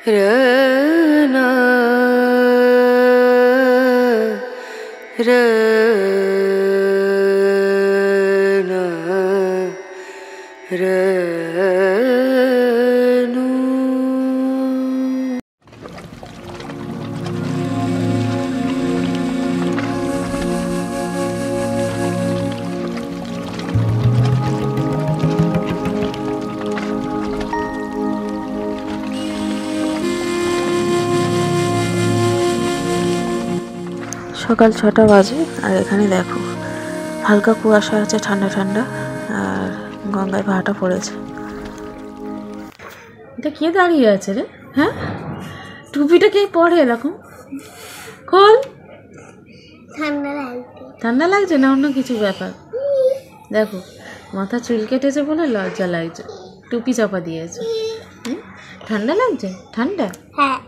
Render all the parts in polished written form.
रना रना रनु। সকাল 6টা বাজে আর এখানে দেখো হালকা কুয়াশা আছে, ঠান্ডা ঠান্ডা, আর গঙ্গায় ভাটা পড়েছে। এটা কে দাঁড়িয়ে আছে রে? হ্যাঁ, টুপিটা কে পরে এরকম? খোল। ঠান্ডা লাগছে না অন্য কিছু ব্যাপার? দেখো মাথা চুল কেটেছে বলে লজ্জা লাগছে, টুপি চাপা দিয়েছে। ঠান্ডা লাগছে? ঠান্ডা? হ্যাঁ।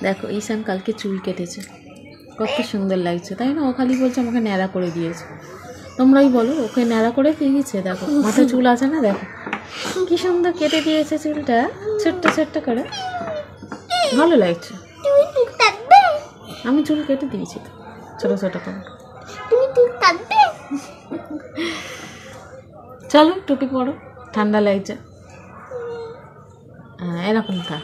দেখো ঈশান কালকে চুল কেটেছে, কত সুন্দর লাগছে তাই না? ও খালি বলছে আমাকে ন্যাড়া করে দিয়েছে। তোমরাই বলো, ওকে ন্যাড়া করে দিয়েছে? দেখো মাথায় চুল আছে না, দেখো কি সুন্দর কেটে দিয়েছে চুলটা, ছোট্ট ছোট্ট করে, ভালো লাগছে। আমি চুল কেটে দিয়েছি তো, ছোট ছোট করে। চলো টুপি পরো, ঠান্ডা লাগছে। এরকম থাক।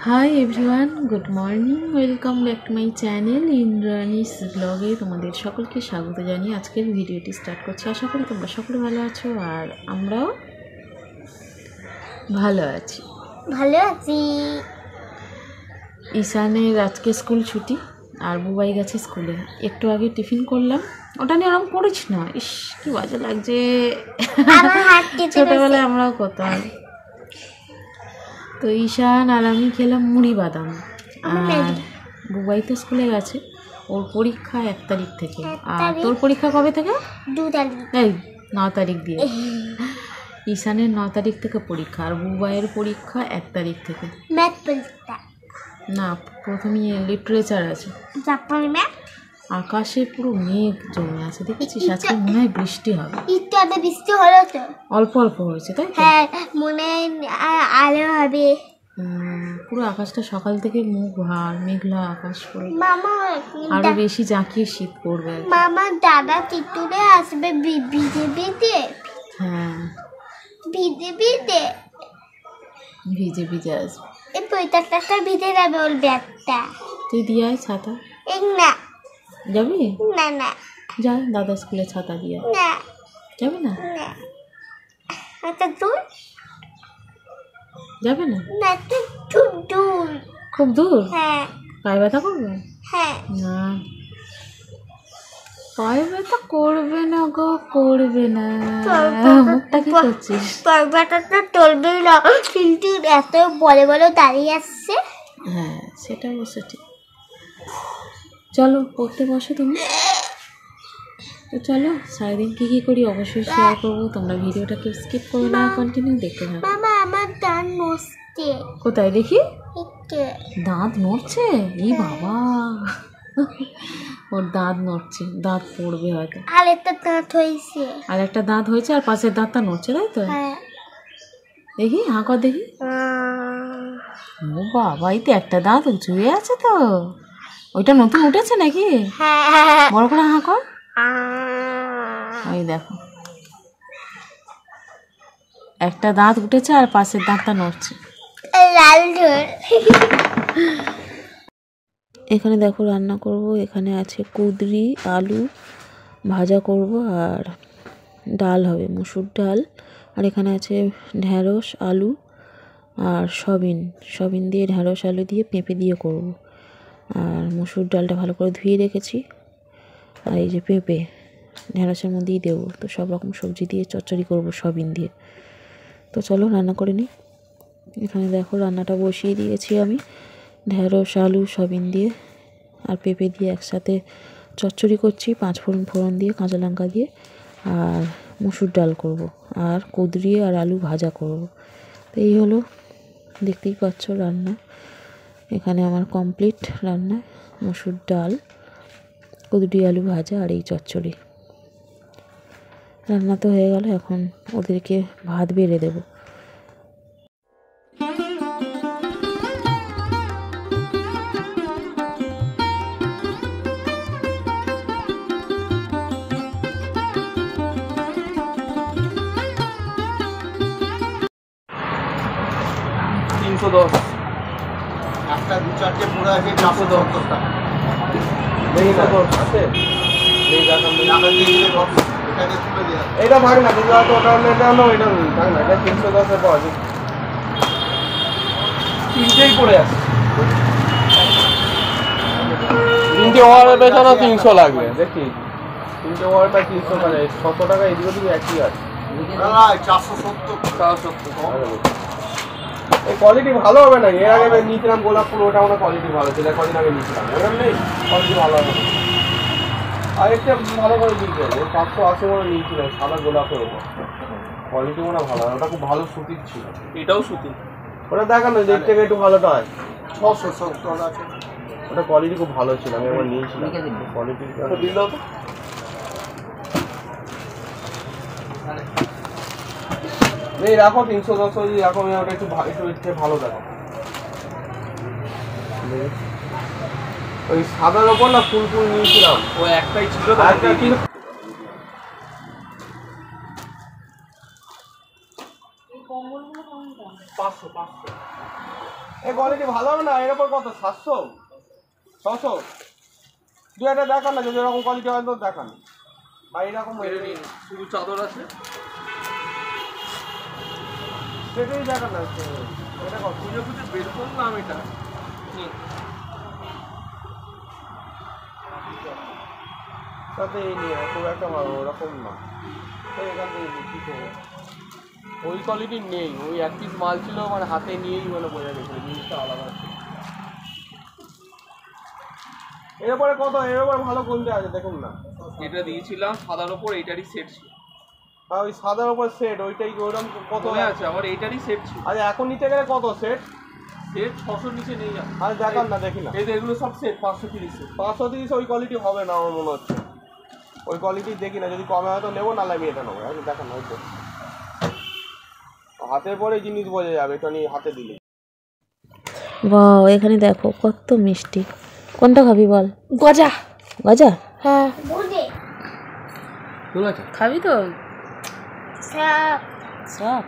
Hi everyone, good morning, welcome back to my channel Indrani's ব্লগে তোমাদের সকলকে স্বাগত জানিয়ে আজকের ভিডিওটি স্টার্ট করছি। আশা করি তোমরা সকলে ভালো আছো আর আমরাও ভালো আছি। ঈশানের আজকে স্কুল ছুটি আর বুবাই গেছে স্কুলে। একটু আগে টিফিন করলাম, ওটা নিয়ে ওরকম করিস না, ইস কি বাজে লাগছে, ছোটবেলায় আমরাও করতাম। তো ঈশান আর আমি খেলাম মুড়ি বাদাম, আর বুবাই তো স্কুলে গেছে, ওর পরীক্ষা 1 তারিখ থেকে। আর তোর পরীক্ষা কবে থেকে? 2 তারিখ। এই 9 তারিখ দিয়ে। ঈশানের 9 তারিখ থেকে পরীক্ষা আর বুবাইয়ের পরীক্ষা 1 তারিখ থেকে। ম্যাথ পরীক্ষা না, প্রথমে লিটারেচার আছে। আকাশে পুরো মেঘ জমে আছে, দেখেছিস? আজকে মনে হয় বৃষ্টি হবে। একটু আগে বৃষ্টি হলো তো, অল্প অল্প হয়েছে তাই তো? হ্যাঁ, মনে আলো হবে। পুরো আকাশটা সকাল থেকে মেঘলা আকাশ করে, মামা আরো বেশি জাঁকিয়ে শীত পড়বে। মামা দাদা চিত্তুরে আসবে ভিজে ভিজে। হ্যাঁ, ভিজে ভিজে ভিজে ভিজে আসবে। এই পৈতাটা ভিজে যাবে ওর ব্যাগটা। তুই দিয়ে আয় ছাতা। না যাবি? না না, যা, দাদা স্কুলে ছাতা দিয়ে আয়। না যাবে না? না, এটা দূর যাবে না? না, খুব দূর। খুব দূর? হ্যাঁ। পায়ে ব্যথা করবে? হ্যাঁ। না, পায়ে ব্যথা করবে না গো, করবে না। মুখটা কি করছিস? পায়ে ব্যথাটা চলবেই না, কিন্তু এত বড় বড় দাঁড়িয়ে আসছে। হ্যাঁ, সেটা অবশ্য ঠিক। চলো পড়তে বসো তুমি। তো চলো, সারাদিন কী কী করি অবশ্যই শেয়ার করবো, তোমরা ভিডিওটাকে স্কিপ করো না, কন্টিনিউ দেখতে থাকো। মামা আমার দাঁত নড়ছে। কোথায় দেখি? একটু। দাঁত নড়ছে? এই বাবা, ওর দাঁত নড়ছে, দাঁত পড়বে হয়তো। আর একটা দাঁত হয়েছে। আর একটা দাঁত হয়েছে আর পাশের দাঁতটা নড়ছে তাই তো? হ্যাঁ। দেখি, হাঁ কর দেখি। ও বাবা, এই তো একটা দাঁত উঁচু হয়ে আছে তো। ওইটা নতুন উঠেছে নাকি? হ্যাঁ। বড় করে হাঁ কর। ওই দেখো, একটা দাঁত উঠেছে আর পাশের দাঁতটা নড়ছে। এখানে দেখো রান্না করব, এখানে আছে কুঁদরি, আলু ভাজা করব, আর ডাল হবে, মসুর ডাল। আর এখানে আছে ঢ্যাঁড়স, আলু আর সবিন দিয়ে, ঢ্যাঁড়স আলু দিয়ে, পেঁপে দিয়ে করব। আর মসুর ডালটা ভালো করে ধুয়ে রেখেছি, আর এই যে পেঁপে ঢ্যাঁড়সের মধ্যেই দেবো। তো সব রকম সবজি দিয়ে চচ্চড়ি করব সবিন দিয়ে। তো চলো রান্না করে নিই। এখানে দেখো রান্নাটা বসিয়ে দিয়েছি আমি, ঢ্যাঁড়স আলু সবিন দিয়ে আর পেঁপে দিয়ে একসাথে চচ্চড়ি করছি, 5 ফোড়ন দিয়ে, কাঁচা লঙ্কা দিয়ে। আর মসুর ডাল করব, আর কুঁদরি আর আলু ভাজা করব। তো এই হলো, দেখতেই পাচ্ছ রান্না। এখানে আমার কমপ্লিট রান্না, মসুর ডাল, কুঁদরি আলু ভাজা আর এই চচ্চড়ি। রান্না তো হয়ে গেল, এখন ওদেরকে ভাত বেড়ে দেবো। 310 একটা 2-4টে পড়ে আছে 470 টাকা। দেখি না আছে এই দেখান টাকা দিয়ে দিলে হবে, এটাকে তুলে দেওয়া। এটা ভাগ না কিন্তু হয়তো ওটা এটা হলো এটা ভাগ না, এটা 310 এ পাওয়া যায়। তিনটেই পড়ে আছে, তিনটে ওয়ারের পেছনে 300 লাগবে দেখি, তিনটে ওয়ারটা 300 মানে 100 টাকা এদিকে দিকে একই আছে। না 470 এই কোয়ালিটি ভালো হবে না। এর আগে নিয়েছিলাম গোলাপ ফুল, ওটা আমার কোয়ালিটি ভালো ছিল, কদিন আগে নিয়েছিলাম, ওরকম নেই কোয়ালিটি ভালো হবে না। আর একটা ভালো করে দিতে হবে 580 মনে নিয়েছিলাম সাদা গোলাপের ওপর, কোয়ালিটি মনে ভালো, ওটা খুব ভালো সুতির ছিল। এটাও সুতির, ওটা দেখানো যে থেকে একটু ভালোটা হয়, 670 আছে। ওটা কোয়ালিটি খুব ভালো ছিল, আমি একবার নিয়েছিলাম কোয়ালিটি দিল তো এই রাখো 310 রাখো, আমি ওটা একটু একটু ভালো দেখো। ওই সাদার ওপর না ফুল ফুল নিয়েছিলাম, ও একটাই ছিল একটা কিন্তু এই কোয়ালিটি ভালো হবে না। এর উপর কত 700 600 দু একটা দেখান না, যদি এরকম কোয়ালিটি হয় তো দেখান, বা এরকম শুধু চাদর আছে, সেটাই দেখান না। এটা কত খুঁজে খুঁজে বের করলাম এটা। তাতে এই নিয়ে খুব একটা ভালো ওরকম না, এখান থেকে কি করবো, ওই কোয়ালিটির নেই, ওই এক পিস মাল ছিল মানে হাতে নিয়েই মানে বোঝা গেছিল জিনিসটা আলাদা আছে। এরপরে কত, এর উপরে ভালো কোনটা আছে দেখুন না। এটা দিয়েছিলাম সাদার ওপর, এইটারই সেট ছিল। আর ওই সাদার উপর সেট ওইটাই ওরকম কত হয়ে আছে, আবার এইটারই সেট ছিল। আরে এখন নিতে গেলে কত সেট, সেট 600 নিচে নেই। আরে দেখান না, দেখি না। এই যে এগুলো সব সেট 530 530 ওই কোয়ালিটি হবে না আমার মনে হচ্ছে, ওই কোয়ালিটি দেখি না, যদি কমে হয় তো নেবো, নাহলে আমি এটা নেবো। দেখান না, ওই তো হাতে পরে জিনিস বোঝা যাবে, এটা নিয়ে হাতে দিলে। বাহ, এখানে দেখো কত মিষ্টি। কোনটা খাবি বল? গজা। গজা? হ্যাঁ বুঝে খাবি তো? সব সব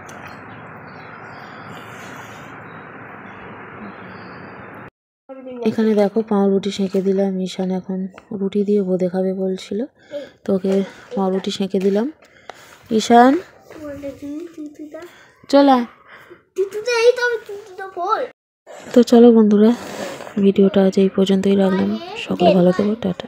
এখানে দেখো পাউরুটি সেঁকে দিলাম। ঈশান এখন রুটি দিয়ে বোঁদে খাবে বলছিল, তো ওকে পাউরুটি সেঁকে দিলাম। ঈশান চল আয়। তো চলো বন্ধুরা, ভিডিওটা আজ এই পর্যন্তই রাখলাম। সকলে ভালো থেকো, টাটা।